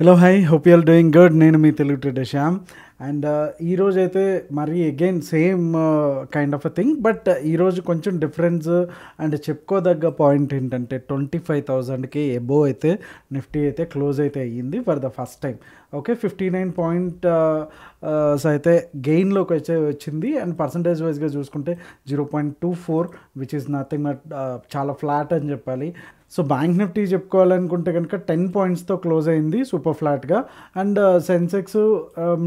Hello hi hope you are doing good. నేను మీ Telugu trader Shyam. And ఈరోజు అయితే మరి again same kind of a thing, but ఈరోజు కొంచెం డిఫరెన్స్ అండ్ చెప్పుకోదగ్గ పాయింట్ ఏంటంటే 25,000కి ఎబో అయితే నిఫ్టీ అయితే క్లోజ్ అయితే అయ్యింది for the first time. Okay, 59 point అయితే గెయిన్లోకి అయితే వచ్చింది. అండ్ పర్సంటేజ్ వైజ్గా చూసుకుంటే 0.24 విచ్ ఈస్ నథింగ్ బట్ చాలా ఫ్లాట్ అని చెప్పాలి. సో బ్యాంక్ నిఫ్టీ చెప్పుకోవాలనుకుంటే కనుక 10 పాయింట్స్తో క్లోజ్ అయింది సూపర్ ఫ్లాట్గా. అండ్ సెన్సెక్స్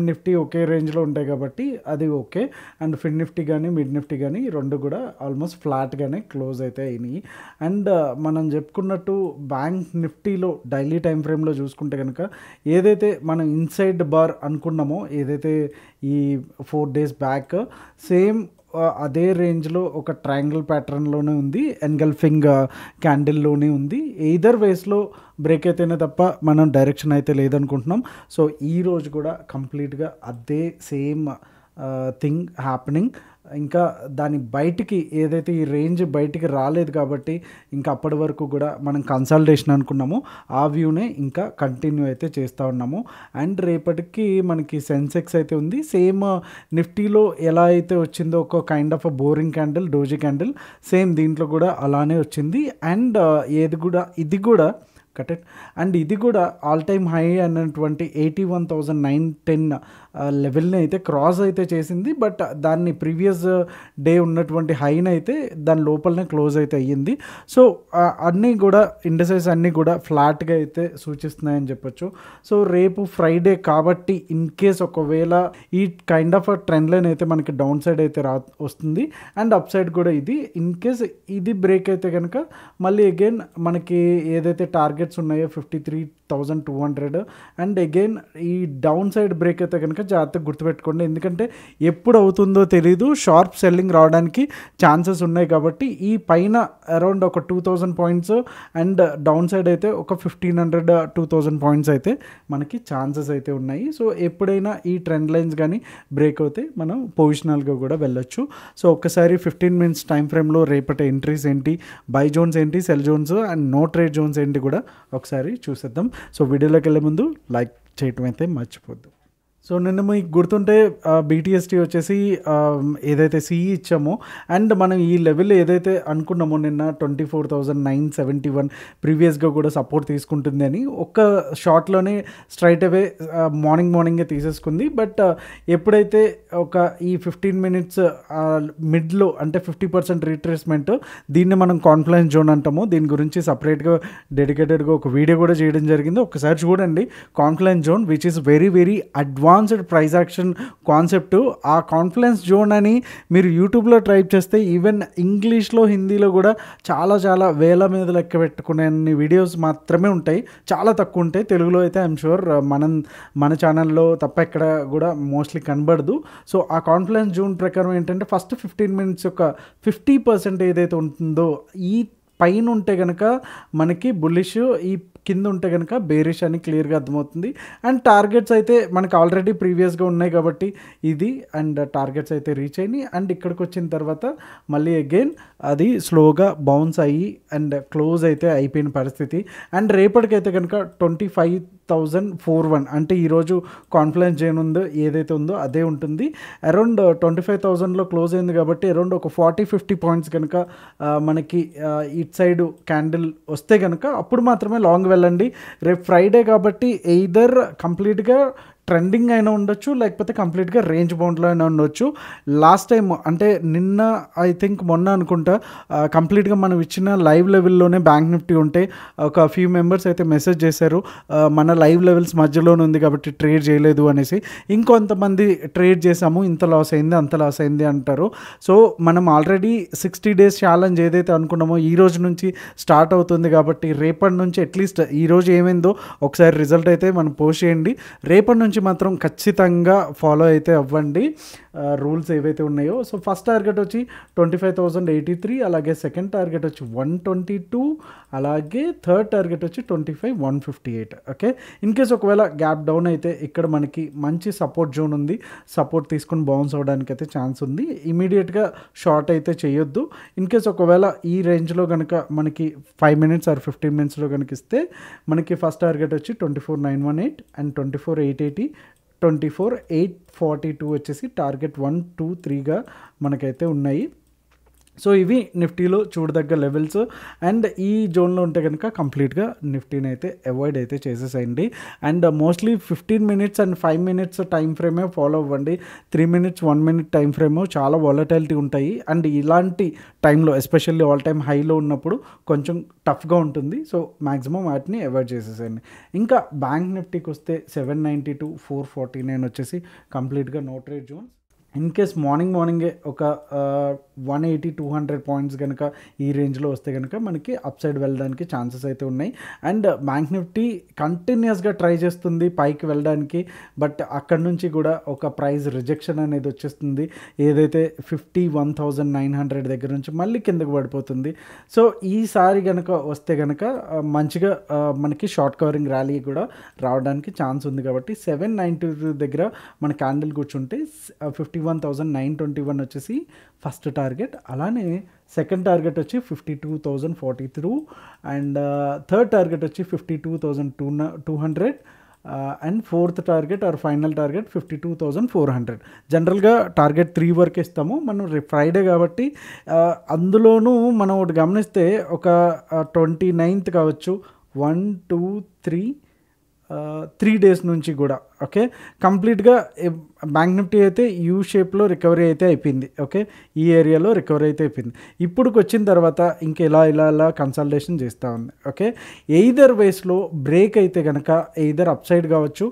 నిఫ్టీ ఒకే రేంజ్లో ఉంటాయి కాబట్టి అది ఓకే. అండ్ ఫిన్ నిఫ్టీ కానీ మిడ్ నిఫ్టీ కానీ రెండు కూడా ఆల్మోస్ట్ ఫ్లాట్గానే క్లోజ్ అయితే అయినాయి. అండ్ మనం చెప్పుకున్నట్టు బ్యాంక్ నిఫ్టీలో డైలీ టైం ఫ్రేమ్లో చూసుకుంటే కనుక ఏదైతే మనం ఇన్సైడ్ బార్ అనుకున్నామో, ఏదైతే ఈ 4 days బ్యాక్ సేమ్ అదే రేంజ్లో ఒక ట్రయాంగిల్ ప్యాటర్న్లోనే ఉంది, ఎన్గల్ఫింగ్ క్యాండిల్లోనే ఉంది. ఎయిదర్ వేస్లో బ్రేక్ అయితేనే తప్ప మనం డైరెక్షన్ అయితే లేదనుకుంటున్నాం. సో ఈరోజు కూడా కంప్లీట్గా అదే సేమ్ థింగ్ హ్యాపెనింగ్. ఇంకా దాని బయటికి ఏదైతే ఈ రేంజ్ బయటికి రాలేదు కాబట్టి ఇంకా అప్పటి వరకు కూడా మనం కన్సల్టేషన్ అనుకున్నాము ఆ వ్యూనే ఇంకా కంటిన్యూ అయితే చేస్తూ ఉన్నాము. అండ్ రేపటికి మనకి సెన్సెక్స్ అయితే ఉంది సేమ్ నిఫ్టీలో ఎలా అయితే వచ్చిందో ఒక kind of a boring candle, doji candle, same దీంట్లో కూడా అలానే వచ్చింది. అండ్ ఇది కూడా కరెక్ట్. అండ్ ఇది కూడా ఆల్ టైమ్ హై అన్నటువంటి 81,910 లెవెల్ని అయితే క్రాస్ అయితే చేసింది. బట్ దాన్ని ప్రీవియస్ డే ఉన్నటువంటి హైని అయితే దాని లోపలనే క్లోజ్ అయితే అయ్యింది. సో అన్నీ కూడా ఇండసెస్ అన్నీ కూడా ఫ్లాట్గా అయితే సూచిస్తున్నాయని చెప్పొచ్చు. సో రేపు ఫ్రైడే కాబట్టి ఇన్ కేస్ ఒకవేళ ఈ కైండ్ ఆఫ్ ట్రెండ్ లైన్ అయితే మనకి డౌన్ సైడ్ అయితే వస్తుంది. అండ్ అప్ సైడ్ కూడా ఇది ఇన్ కేస్ ఇది బ్రేక్ అయితే కనుక మళ్ళీ అగైన్ మనకి ఏదైతే టార్గెట్స్ ఉన్నాయో 53,200 అండ్ అగైన్ ఈ డౌన్ సైడ్ బ్రేక్ అయితే కనుక జాగ్రత్తగా గుర్తుపెట్టుకోండి. ఎందుకంటే ఎప్పుడు అవుతుందో తెలీదు, షార్ప్ సెల్లింగ్ రావడానికి ఛాన్సెస్ ఉన్నాయి కాబట్టి ఈ పైన అరౌండ్ ఒక 2,000 పాయింట్స్ అండ్ డౌన్ సైడ్ అయితే ఒక 1,500-2,000 పాయింట్స్ అయితే మనకి ఛాన్సెస్ అయితే ఉన్నాయి. సో ఎప్పుడైనా ఈ ట్రెండ్ లైన్స్ కానీ బ్రేక్ అవుతే మనం పొజిషనల్గా కూడా వెళ్ళొచ్చు. సో ఒక్కసారి 15 minutes టైం ఫ్రేమ్లో రేపటి ఎంట్రీస్ ఏంటి, బై జోన్స్ ఏంటి, sell zones and no trade zones ఏంటి కూడా ఒకసారి చూసేద్దాం. సో వీడియోలోకి వెళ్ళే ముందు లైక్ చేయటం అయితే మర్చిపోద్దు. సో నిన్న మీకు గుర్తుంటే బీటీఎస్టీ వచ్చేసి ఏదైతే సిఈ ఇచ్చామో అండ్ మనం ఈ లెవెల్ ఏదైతే అనుకున్నామో నిన్న 24,971 ప్రీవియస్గా కూడా సపోర్ట్ తీసుకుంటుంది అని ఒక్క షార్ట్లోనే స్ట్రైట్ అవే మార్నింగే తీసేసుకుంది. బట్ ఎప్పుడైతే ఒక ఈ 15 minutes మిడ్లో అంటే 50% రీట్రేస్మెంట్, దీన్ని మనం కాన్ఫిడెన్స్ జోన్ అంటాము. దీని గురించి సపరేట్గా డెడికేటెడ్గా ఒక వీడియో కూడా చేయడం జరిగింది. ఒకసారి చూడండి. Confidence zone which is very very advanced price action concept. ఆ కాన్ఫిడెన్స్ జోన్ అని మీరు యూట్యూబ్లో టైప్ చేస్తే ఈవెన్ ఇంగ్లీష్లో, హిందీలో కూడా చాలా చాలా వేల మీద లెక్క పెట్టుకునే వీడియోస్ మాత్రమే ఉంటాయి, చాలా తక్కువ ఉంటాయి. తెలుగులో అయితే ఐఎమ్ షూర్ మన ఛానల్లో తప్ప ఎక్కడ కూడా మోస్ట్లీ కనబడదు. సో ఆ కాన్ఫిడెన్స్ జోన్ ప్రకారం ఏంటంటే ఫస్ట్ 15 minutes యొక్క 50% ఏదైతే ఉంటుందో ఈ పైన ఉంటే కనుక మనకి బుల్లిష్, ఈ కింద ఉంటే కనుక బేరిష్ అని క్లియర్గా అర్థమవుతుంది. అండ్ టార్గెట్స్ అయితే మనకి ఆల్రెడీ ప్రీవియస్గా ఉన్నాయి కాబట్టి ఇది అండ్ టార్గెట్స్ అయితే రీచ్ అయినాయి. అండ్ ఇక్కడికి వచ్చిన తర్వాత మళ్ళీ అగైన్ అది స్లోగా బౌన్స్ అయ్యి అండ్ క్లోజ్ అయితే అయిపోయిన పరిస్థితి. అండ్ రేపటికైతే కనుక 25,041 అంటే ఈరోజు కాన్ఫిడెన్స్ జోన్ ఉందో ఏదైతే ఉందో అదే ఉంటుంది. అరౌండ్ 25,000లో క్లోజ్ అయింది కాబట్టి అరౌండ్ ఒక 40-50 పాయింట్స్ కనుక మనకి ఇట్ సైడ్ క్యాండిల్ వస్తే కనుక అప్పుడు మాత్రమే లాంగ్ వెళ్ళండి. రేపు ఫ్రైడే కాబట్టి ఎయిదర్ కంప్లీట్గా ట్రెండింగ్ అయినా ఉండొచ్చు, లేకపోతే కంప్లీట్గా రేంజ్ బౌండ్లో అయినా ఉండొచ్చు. లాస్ట్ టైం అంటే నిన్న ఐ థింక్ మొన్న అనుకుంటా కంప్లీట్గా మనం ఇచ్చిన లైవ్ లెవెల్లోనే బ్యాంక్ నిఫ్టీ ఉంటే ఒక ఫ్యూ మెంబర్స్ అయితే మెసేజ్ చేశారు మన లైవ్ లెవెల్స్ మధ్యలోనే ఉంది కాబట్టి ట్రేడ్ చేయలేదు అనేసి. ఇంకొంతమంది ట్రేడ్ చేసాము, ఇంత లాస్ అయింది అంత లాస్ అయింది అంటారు. సో మనం ఆల్రెడీ 60 days ఛాలెంజ్ ఏదైతే అనుకున్నామో ఈ రోజు నుంచి స్టార్ట్ అవుతుంది కాబట్టి రేపటి నుంచి అట్లీస్ట్ ఈ రోజు ఏమైందో ఒకసారి రిజల్ట్ అయితే మనం పోస్ట్ చేయండి. రేపటి నుంచి నుంచి మాత్రం ఖచ్చితంగా ఫాలో అయితే అవ్వండి రూల్స్ ఏవైతే ఉన్నాయో. సో ఫస్ట్ టార్గెట్ వచ్చి 25,083, అలాగే సెకండ్ టార్గెట్ వచ్చి 122, అలాగే థర్డ్ టార్గెట్ వచ్చి 25,158. ఓకే, ఇన్ కేస్ ఒకవేళ గ్యాప్ డౌన్ అయితే ఇక్కడ మనకి మంచి సపోర్ట్ జోన్ ఉంది, సపోర్ట్ తీసుకుని బౌన్స్ అవ్వడానికి అయితే ఛాన్స్ ఉంది. ఇమీడియట్గా షార్ట్ అయితే చేయొద్దు. ఇన్ కేస్ ఒకవేళ ఈ రేంజ్లో కనుక మనకి 5 minutes ఆర్ 15 minutesలో కనుక ఇస్తే మనకి ఫస్ట్ టార్గెట్ వచ్చి 24,918 అండ్ 24,880, 24,842 వచ్చేసి టార్గెట్ 1, 2, 3గా మనకైతే ఉన్నాయి. సో ఇవి నిఫ్టీలో చూడదగ్గ లెవెల్స్. అండ్ ఈ జోన్లో ఉంటే కనుక కంప్లీట్గా నిఫ్టీని అయితే అవాయిడ్ అయితే చేసేసేయండి. And mostly 15 minutes and 5 minutes time ఫ్రేమే ఫాలో అవ్వండి. 3 minutes 1 minute టైం ఫ్రేమ్ చాలా వాలటాలిటీ ఉంటాయి. అండ్ ఇలాంటి టైంలో ఎస్పెషల్లీ ఆల్ టైమ్ హైలో ఉన్నప్పుడు కొంచెం టఫ్గా ఉంటుంది. సో మ్యాక్సిమం వాటిని అవాయిడ్ చేసేసేయండి. ఇంకా బ్యాంక్ నిఫ్టీకి వస్తే 792, 449 వచ్చేసి కంప్లీట్గా no trade zone. In case మార్నింగే ఒక 180-200 పాయింట్స్ కనుక ఈ రేంజ్లో వస్తే కనుక మనకి అప్ సైడ్ వెళ్ళడానికి ఛాన్సెస్ అయితే ఉన్నాయి. అండ్ బ్యాంక్ నిఫ్టీ కంటిన్యూస్గా ట్రై చేస్తుంది పైకి వెళ్ళడానికి, బట్ అక్కడ నుంచి కూడా ఒక ప్రైస్ రిజెక్షన్ అనేది వచ్చేస్తుంది. ఏదైతే 51,900 దగ్గర నుంచి మళ్ళీ కిందకు పడిపోతుంది. సో ఈసారి కనుక వస్తే కనుక మంచిగా మనకి షార్ట్ కవరింగ్ ర్యాలీ కూడా రావడానికి ఛాన్స్ ఉంది. కాబట్టి 792 దగ్గర మన క్యాండిల్ కూర్చుంటే 51,921 వచ్చేసి ఫస్ట్ టార్గెట్. అలానే సెకండ్ టార్గెట్ వచ్చి 52,042 అండ్ థర్డ్ టార్గెట్ వచ్చి 52,200 and fourth target or final target 52,400. జనరల్గా టార్గెట్ 3 వరకు ఇస్తాము మనం ఫ్రైడే కాబట్టి. అందులోనూ మనం ఒకటి గమనిస్తే ఒక 29th కావచ్చు, 1, 2, 3 days నుంచి కూడా ఓకే కంప్లీట్గా బ్యాంక్ నిఫ్టీ అయితే యూ షేప్లో రికవరీ అయితే అయిపోయింది. ఓకే, ఈ ఏరియాలో రికవరీ అయితే అయిపోయింది. ఇప్పుడుకి వచ్చిన తర్వాత ఇంకా ఇలా కన్సల్టేషన్ చేస్తూ ఉంది. ఓకే, ఎయిదర్ వేస్లో బ్రేక్ అయితే కనుక ఎయిదర్ అప్ సైడ్ కావచ్చు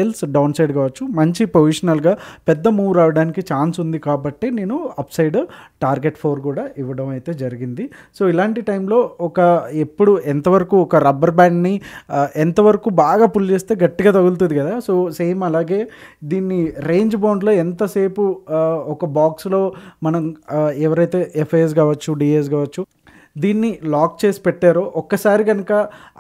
ఎల్స్ డౌన్ సైడ్ కావచ్చు, మంచి పొజిషనల్గా పెద్ద మూవ్ రావడానికి ఛాన్స్ ఉంది. కాబట్టి నేను అప్ సైడ్ టార్గెట్ 4 కూడా ఇవ్వడం అయితే జరిగింది. సో ఇలాంటి టైంలో ఎప్పుడు ఎంతవరకు ఒక రబ్బర్ బ్యాండ్ని ఎంతవరకు బాగా పుల్ చేస్తే గట్టిగా తగులుతుంది కదా. సో సేమ్ అలాగే దీన్ని రేంజ్ బౌండ్లో ఎంతసేపు ఒక బాక్స్లో మనం ఎవరైతే ఎఫ్ఐఎస్ కావచ్చు డిఎస్ కావచ్చు దీన్ని లాక్ చేసి పెట్టారో ఒక్కసారి కనుక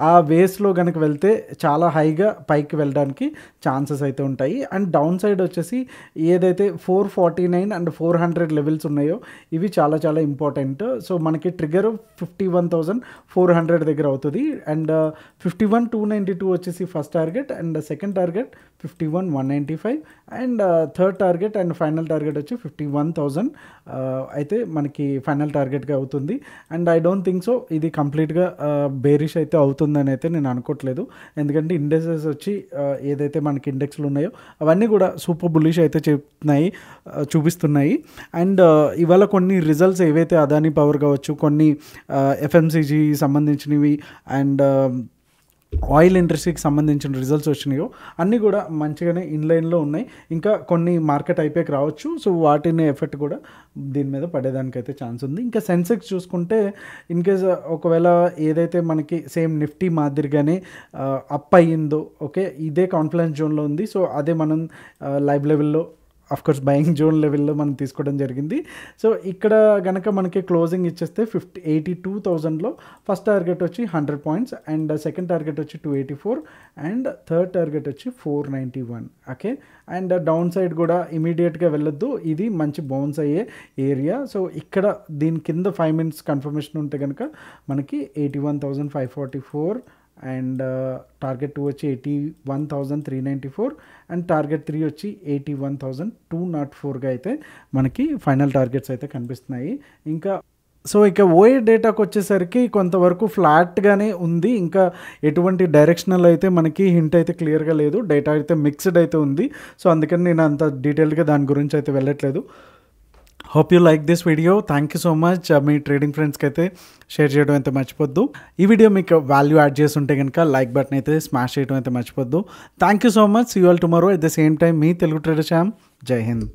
ఆ వేస్లో కనుక వెళ్తే చాలా హైగా పైకి వెళ్ళడానికి ఛాన్సెస్ అయితే ఉంటాయి. అండ్ డౌన్ సైడ్ వచ్చేసి ఏదైతే 449 అండ్ 400 లెవెల్స్ ఉన్నాయో ఇవి చాలా చాలా ఇంపార్టెంట్. సో మనకి ట్రిగర్ 51,400 దగ్గర అవుతుంది. అండ్ 51,292 వచ్చేసి first target and second target 51,195 and third target and final target వచ్చి 51,000 అయితే మనకి ఫైనల్ టార్గెట్గా అవుతుంది. And I don't think so ఇది కంప్లీట్గా బేరిష్ అయితే అవుతుందని అయితే నేను అనుకోవట్లేదు. ఎందుకంటే ఇండెక్సెస్ వచ్చి ఏదైతే మనకి ఇండెక్స్లు ఉన్నాయో అవన్నీ కూడా సూపర్ బుల్లిష్ అయితే చూపిస్తున్నాయి. అండ్ ఇవాళ కొన్ని రిజల్ట్స్ ఏవైతే అదానీ పవర్ కావచ్చు, కొన్ని ఎఫ్ఎంసీజీ సంబంధించినవి అండ్ ఆయిల్ ఇండస్ట్రీకి సంబంధించిన రిజల్ట్స్ వచ్చినాయో అన్నీ కూడా మంచిగానే ఇన్లైన్లో ఉన్నాయి. ఇంకా కొన్ని మార్కెట్ అయిపోయాక రావచ్చు. సో వాటిని ఎఫెక్ట్ కూడా దీని మీద పడేదానికైతే ఛాన్స్ ఉంది. ఇంకా సెన్సెక్స్ చూసుకుంటే ఇన్ కేస్ ఒకవేళ ఏదైతే మనకి సేమ్ నిఫ్టీ మాదిరిగానే అప్ అయ్యిందో ఓకే ఇదే కాన్ఫిడెన్స్ జోన్లో ఉంది. సో అదే మనం లైవ్ లెవెల్లో అఫ్కోర్స్ బయింగ్ జోన్ లెవెల్లో మనం తీసుకోవడం జరిగింది. సో ఇక్కడ కనుక మనకి క్లోజింగ్ ఇచ్చేస్తే 82,000లో ఫస్ట్ టార్గెట్ వచ్చి 100 పాయింట్స్ అండ్ సెకండ్ టార్గెట్ వచ్చి 284 అండ్ థర్డ్ టార్గెట్ వచ్చి 491. ఓకే, అండ్ డౌన్ సైడ్ కూడా ఇమీడియట్గా వెళ్ళొద్దు, ఇది మంచి బౌన్స్ అయ్యే ఏరియా. సో ఇక్కడ దీని కింద 5 minutes కన్ఫర్మేషన్ ఉంటే కనుక మనకి 81,544 అండ్ టార్గెట్ 2 వచ్చి 81,394 అండ్ టార్గెట్ 3 వచ్చి 81,204గా అయితే మనకి ఫైనల్ టార్గెట్స్ అయితే కనిపిస్తున్నాయి. ఇక ఓఏ డేటాకు వచ్చేసరికి కొంతవరకు ఫ్లాట్గానే ఉంది. ఇంకా ఎటువంటి డైరెక్షనల్ అయితే మనకి హింట్ అయితే క్లియర్గా లేదు. డేటా అయితే మిక్స్డ్ అయితే ఉంది. సో అందుకని నేను అంత డీటెయిల్గా దాని గురించి అయితే వెళ్ళట్లేదు. Hope you like this video. Thank you so much. Me trading ఫ్రెండ్స్కి అయితే షేర్ చేయడం అయితే మర్చిపోద్దు. ఈ వీడియో మీకు వాల్యూ యాడ్ చేసి ఉంటే కనుక లైక్ బటన్ అయితే స్మాష్ చేయడం అయితే మర్చిపోద్దు. Thank you so much. See you all tomorrow at the same time. మీ తెలుగు ట్రేడర్ శ్యామ్. జై హింద్.